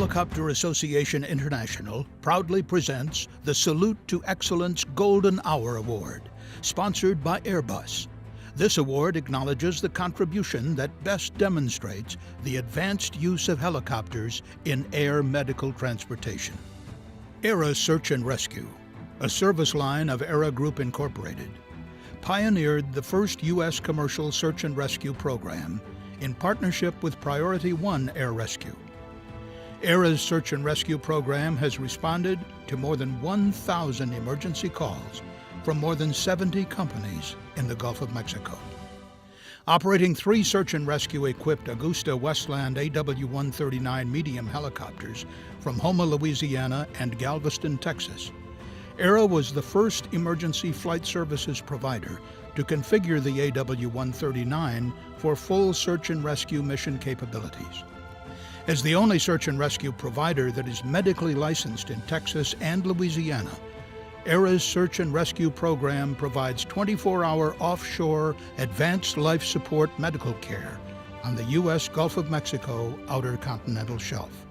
Helicopter Association International proudly presents the Salute to Excellence Golden Hour Award, sponsored by Airbus. This award acknowledges the contribution that best demonstrates the advanced use of helicopters in air medical transportation. Aera Search and Rescue, a service line of Aera Group Incorporated, pioneered the first U.S. commercial search and rescue program in partnership with Priority One Air Rescue. Aera's search and rescue program has responded to more than 1,000 emergency calls from more than 70 companies in the Gulf of Mexico. Operating 3 search and rescue-equipped Augusta Westland AW-139 medium helicopters from Houma, Louisiana and Galveston, Texas, Aera was the first emergency flight services provider to configure the AW-139 for full search and rescue mission capabilities. As the only search and rescue provider that is medically licensed in Texas and Louisiana, Aera's search and rescue program provides 24-hour offshore advanced life support medical care on the U.S. Gulf of Mexico outer continental shelf.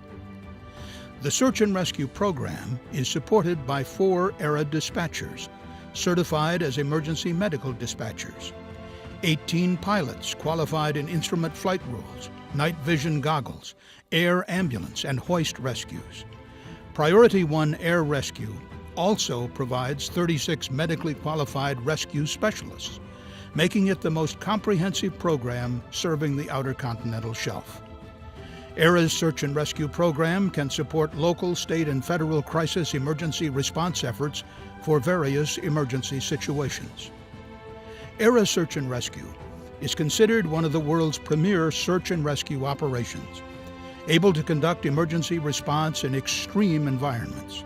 The search and rescue program is supported by 4 Aera dispatchers, certified as emergency medical dispatchers, 18 pilots qualified in instrument flight rules, night vision goggles, air ambulance, and hoist rescues. Priority One Air Rescue also provides 36 medically qualified rescue specialists, making it the most comprehensive program serving the outer continental shelf. Aera's search and rescue program can support local, state, and federal crisis emergency response efforts for various emergency situations. Aera Search and Rescue is considered one of the world's premier search and rescue operations, able to conduct emergency response in extreme environments.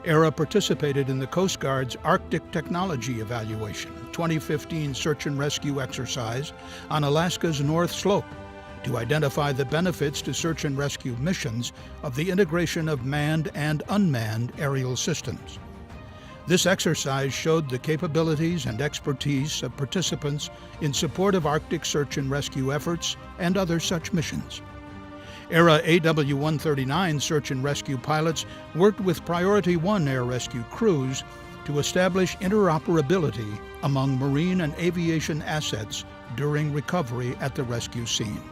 Aera participated in the Coast Guard's Arctic Technology Evaluation 2015 search and rescue exercise on Alaska's North Slope to identify the benefits to search and rescue missions of the integration of manned and unmanned aerial systems. This exercise showed the capabilities and expertise of participants in support of Arctic search and rescue efforts and other such missions. Aera AW-139 search and rescue pilots worked with Priority One Air Rescue crews to establish interoperability among marine and aviation assets during recovery at the rescue scene.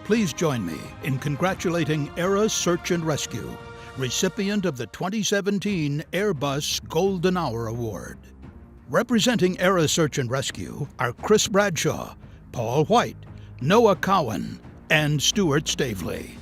Please join me in congratulating Aera Search and Rescue, recipient of the 2017 Airbus Golden Hour Award. Representing Aera Search and Rescue are Chris Bradshaw, Paul White, Noah Cowan, and Stuart Stavely.